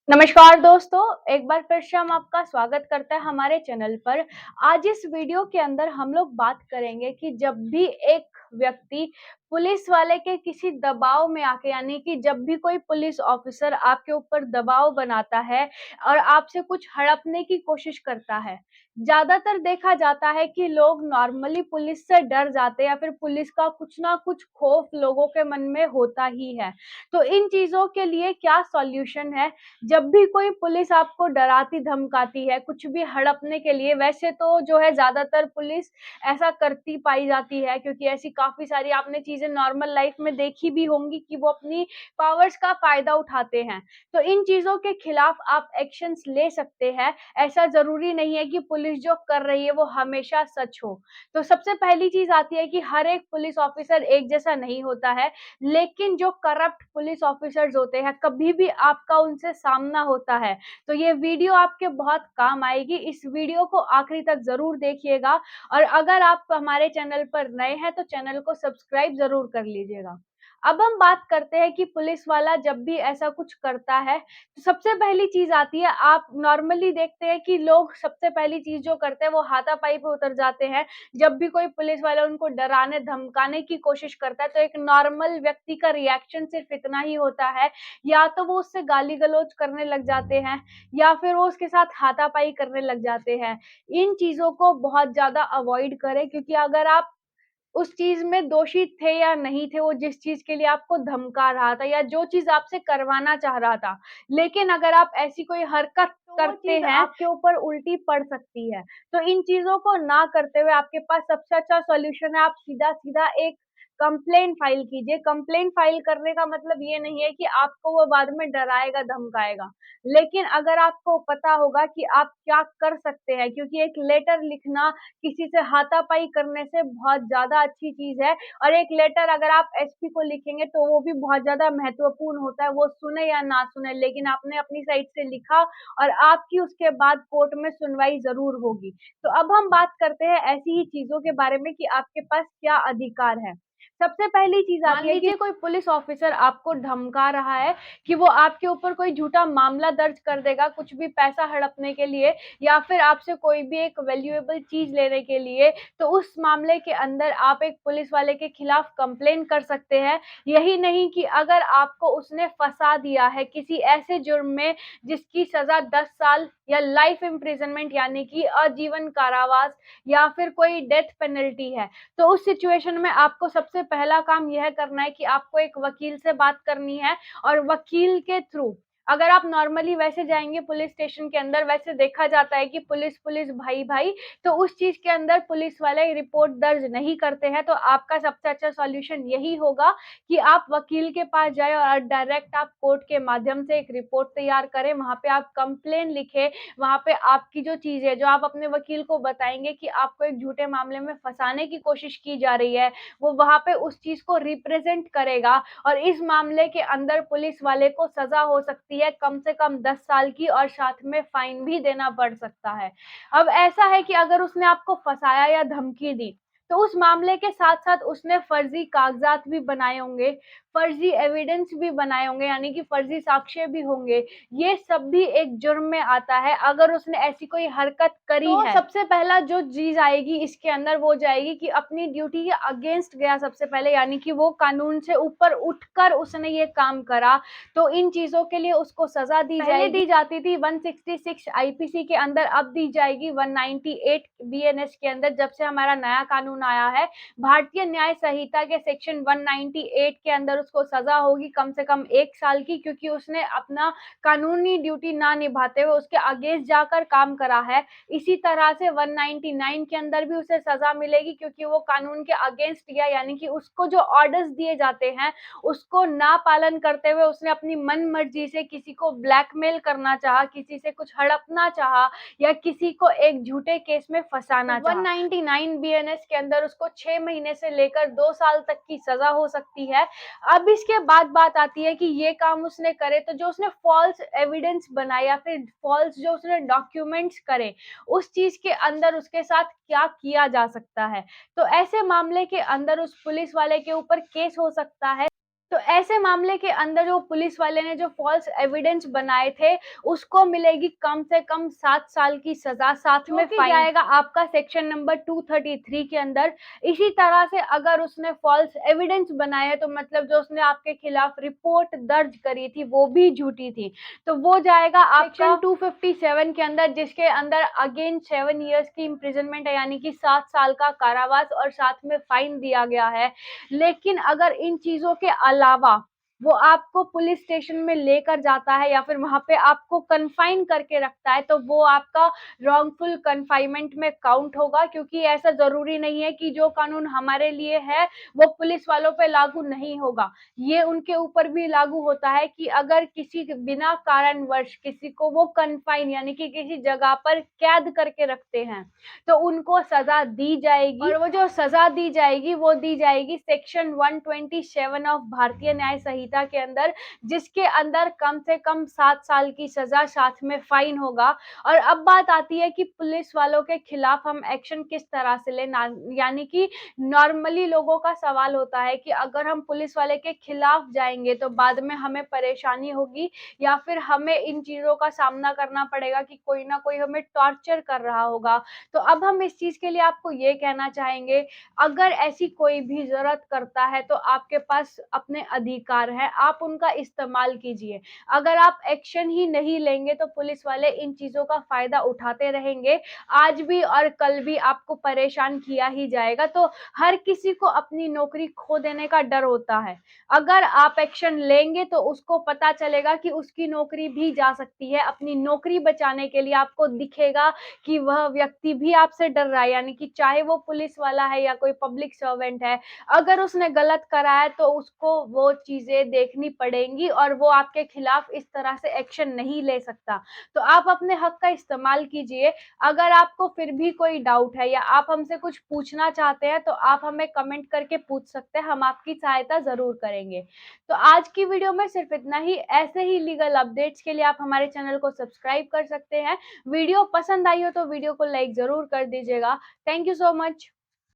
नमस्कार दोस्तों, एक बार फिर से हम आपका स्वागत करते हैं हमारे चैनल पर। आज इस वीडियो के अंदर हम लोग बात करेंगे कि जब भी एक व्यक्ति पुलिस वाले के किसी दबाव में आके यानी कि जब भी कोई पुलिस ऑफिसर आपके ऊपर दबाव बनाता है और आपसे कुछ हड़पने की कोशिश करता है। ज़्यादातर देखा जाता है कि लोग नॉर्मली पुलिस से डर जाते हैं या फिर पुलिस का कुछ ना कुछ खौफ लोगों के मन में होता ही है। तो इन चीज़ों के लिए क्या सॉल्यूशन है? जब भी कोई पुलिस आपको डराती-धमकाती है, कुछ भी हड़पने के लिए वैसे तो जो है ज़्यादातर पुलिस ऐसा करती पाई जाती है क्योंकि ऐसी काफ़ी सारी आपने चीज़ें नॉर्मल लाइफ़ में देखी भी होंगी कि वो अपनी पावर्स का फ़ायदा उठाते हैं। तो इन चीज़ों के खिलाफ आप एक्शन्स ले सकते हैं। ऐसा ज़रूरी नहीं है कि पुलिस जो कर रही है वो हमेशा सच हो। तो सबसे पहली चीज़ आती है कि हर एक पुलिस ऑफ़िसर एक जैसा नहीं होता है, लेकिन जो करप्ट पुलिस ऑफ़िसर्स होते हैं, कभी भी आपका उनसे सामना होता है, तो ये वीडियो आपके बहुत काम आएगी। इस वीडियो को आखिरी तक ज़रूर देखिएगा और अगर आप हमारे चैनल पर नए हैं, तो चैनल को सब्सक्राइब ज़रूर कर लीजिएगा। अब हम बात करते हैं कि पुलिस वाला जब भी ऐसा कुछ करता है, तो सबसे पहली चीज़ आती है, आप नॉर्मली देखते हैं कि लोग सबसे पहली चीज़ जो करते हैं, वो हाथापाई पे उतर जाते हैं। जब भी कोई पुलिस वाला उनको डराने, धमकाने की कोशिश करता है, तो एक नॉर्मल व्यक्ति का रिएक्शन सिर्फ़ इतना ही होता है, या तो वो उससे गाली-गलौज करने लग जाते हैं या फिर वो उसके साथ हाथापाई करने लग जाते हैं। इन चीज़ों को बहुत ज़्यादा अवॉइड करें क्योंकि अगर आप उस चीज़ में दोषी थे या नहीं थे, वो जिस चीज़ के लिए आपको धमका रहा था या जो चीज़ आपसे करवाना चाह रहा था। लेकिन अगर आप ऐसी कोई हरकत तो वो करते चीज़ हैं आपके ऊपर उल्टी पड़ सकती है। तो इन चीज़ों को ना करते हुए आपके पास सबसे अच्छा सॉल्यूशन है, आप सीधा-सीधा एक कंप्लेंट फ़ाइल कीजिए। कंप्लेंट फ़ाइल करने का मतलब ये नहीं है कि आपको वो बाद में डराएगा, धमकाएगा। लेकिन अगर आपको पता होगा कि आप क्या कर सकते हैं क्योंकि एक लेटर लिखना किसी से हाथापाई करने से बहुत ज़्यादा अच्छी चीज़ है और एक लेटर अगर आप एसपी को लिखेंगे तो वो भी बहुत ज़्यादा महत्वपूर्ण होता है, वो सुने या ना सुने लेकिन आपने अपनी साइड से लिखा और आपकी उसके बाद कोर्ट में सुनवाई ज़रूर होगी। तो अब हम बात करते हैं ऐसी ही चीज़ों के बारे में कि आपके पास क्या अधिकार है। सबसे पहली चीज़ आती है कि मान लीजिए कोई पुलिस ऑफिसर आपको धमका रहा है कि वो आपके ऊपर कोई झूठा मामला दर्ज कर देगा, कुछ भी पैसा हड़पने के लिए या फिर आपसे कोई भी एक वैल्यूएबल चीज़ लेने के लिए, तो उस मामले के अंदर आप एक पुलिस वाले के खिलाफ कंप्लेन कर सकते हैं। यही नहीं कि अगर आपको उसने फँसा दिया है किसी ऐसे जुर्म में जिसकी सज़ा 10 साल या लाइफ इम्प्रिज़नमेंट यानी कि आजीवन कारावास या फिर कोई डेथ पेनल्टी है, तो उस सिचुएशन में आपको सबसे पहला काम यह करना है कि आपको एक वकील से बात करनी है और वकील के थ्रू अगर आप नॉर्मली वैसे जाएँगे पुलिस स्टेशन के अंदर, वैसे देखा जाता है कि पुलिस भाई-भाई, तो उस चीज़ के अंदर पुलिस वाले रिपोर्ट दर्ज नहीं करते हैं, तो आपका सबसे अच्छा सॉल्यूशन यही होगा कि आप वकील के पास जाएँ और डायरेक्ट आप कोर्ट के माध्यम से एक रिपोर्ट तैयार करें, वहाँ पे आप कंप्लेन लिखें, वहाँ पे आपकी जो चीज़ है, जो आप अपने वकील को बताएँगे कि आपको एक झूठे मामले में फँसाने की कोशिश की जा रही है, वो वहाँ पे उस चीज़ को रिप्रेज़ेंट करेगा और इस मामले के अंदर पुलिस वाले को सज़ा हो सकती है कम से कम 10 साल की और साथ में फ़ाइन भी देना पड़ सकता है। अब ऐसा है कि अगर उसने आपको फँसाया या धमकी दी, तो उस मामले के साथ-साथ उसने फ़र्ज़ी कागज़ात भी बनाए होंगे, फ़र्ज़ी एविडेंस भी बनाए होंगे यानी कि फ़र्ज़ी साक्ष्य भी होंगे। ये सब भी एक जुर्म में आता है अगर उसने ऐसी कोई हरकत करी तो है। सबसे पहला जो चीज़ आएगी इसके अंदर वो जाएगी कि अपनी ड्यूटी के अगेंस्ट गया सबसे पहले यानी कि वो कानून से ऊपर उठकर उसने ये काम करा, तो इन चीज़ों के लिए उसको सज़ा दी जाएगी। पहले दी जाती थी 166 आईपीसी के अंदर, अब दी जाएगी 198 बीएनएस के अंदर जब से हमारा नया कानून आया है। भारतीय न्याय संहिता के सेक्शन 198 के अंदर उसको सज़ा होगी कम से कम 1 साल की क्योंकि उसने अपना कानूनी ड्यूटी ना निभाते हुए उसके अगेंस्ट जाकर काम करा है। इसी तरह से 199 के अंदर भी उसे सज़ा मिलेगी क्योंकि वो कानून के अगेंस्ट गया यानी कि उसको जो ऑर्डर्स दिए जाते हैं, उसको ना पालन करते हुए उसने अपनी मन-मर्ज़ी से किसी को ब्लैकमेल करना चाहा, किसी से कुछ हड़पना चाहा या किसी को एक झूठे केस में फँसाना चाहा। 199 बीएनएस के अंदर उसको 6 महीने से लेकर 2 साल तक की सज़ा हो सकती है। अब इसके बाद बात आती है कि ये काम उसने करे तो जो उसने फ़ॉल्स एविडेंस बनाए या फिर फ़ॉल्स जो उसने डॉक्यूमेंट्स करे, उस चीज़ के अंदर उसके साथ क्या किया जा सकता है। तो ऐसे मामले के अंदर उस पुलिस वाले के ऊपर केस हो सकता है। तो ऐसे मामले के अंदर जो पुलिस वाले ने जो फ़ॉल्स एविडेंस बनाए थे, उसको मिलेगी कम से कम 7 साल की सज़ा, साथ में फाइन जाएगा आपका सेक्शन नंबर 233 के अंदर। इसी तरह से अगर उसने फ़ॉल्स एविडेंस बनाए हैं, तो मतलब जो उसने आपके खिलाफ रिपोर्ट दर्ज करी थी, वो भी झूठी थी। तो वो जाएगा आपका सेक्शन 257 के अंदर, जिसके अंदर अगेन 7 इयर्स की इम्प्रिजनमेंट है, यानी कि 7 साल का कारावास और साथ में फाइन दिया गया है। लेकिन अगर इन चीज़ों के अलावा वो आपको पुलिस स्टेशन में लेकर जाता है या फिर वहाँ पे आपको कन्फाइन करके रखता है, तो वो आपका रॉन्गफुल कन्फाइनमेंट में काउंट होगा, क्योंकि ऐसा ज़रूरी नहीं है कि जो कानून हमारे लिए है, वो पुलिस वालों पे लागू नहीं होगा। ये उनके ऊपर भी लागू होता है कि अगर किसी बिना कारणवश किसी को वो कन्फाइन यानी कि किसी जगह पर कैद करके रखते हैं, तो उनको सज़ा दी जाएगी, और वो जो सज़ा दी जाएगी, वो दी जाएगी सेक्शन 127 ऑफ भारतीय न्याय संहिता के अंदर, जिसके अंदर कम से कम 7 साल की सज़ा साथ में फाइन होगा। और अब बात आती है कि पुलिस वालों के खिलाफ हम एक्शन किस तरह से लें, यानी कि नॉर्मली लोगों का सवाल होता है कि अगर हम पुलिस वाले के खिलाफ जाएँगे, तो बाद में हमें परेशानी होगी या फिर हमें इन चीज़ों का सामना करना पड़ेगा कि कोई ना कोई हमें टॉर्चर कर रहा होगा। तो अब हम इस चीज़ के लिए आपको ये कहना चाहेंगे, अगर ऐसी कोई भी ज़रूरत करता है, तो आपके पास अपने अधिकार हैं, आप उनका इस्तेमाल कीजिए। अगर आप एक्शन ही नहीं लेंगे, तो पुलिस वाले इन चीज़ों का फ़ायदा उठाते रहेंगे। आज भी और कल भी आपको परेशान किया ही जाएगा। तो हर किसी को अपनी नौकरी खो देने का डर होता है। अगर आप एक्शन लेंगे, तो उसको पता चलेगा कि उसकी नौकरी भी जा सकती है। अपनी नौकरी बचाने के लिए आपको दिखेगा कि वह व्यक्ति भी आपसे डर रहा है, यानी कि चाहे वो पुलिस वाला है या कोई पब्लिक सर्वेंट है, अगर उसने गलत करा है, तो उसको वो चीज़ें देखनी पड़ेंगी और वो आपके खिलाफ इस तरह से एक्शन नहीं ले सकता। तो आप अपने हक का इस्तेमाल कीजिए। अगर आपको फिर भी कोई डाउट है या आप हमसे कुछ पूछना चाहते हैं, तो आप हमें कमेंट करके पूछ सकते हैं, हम आपकी सहायता ज़रूर करेंगे। तो आज की वीडियो में सिर्फ इतना ही। ऐसे ही लीगल अपडेट्स के लिए आप हमारे चैनल को सब्सक्राइब कर सकते हैं। वीडियो पसंद आई हो तो वीडियो को लाइक ज़रूर कर दीजिएगा। Thank you so much.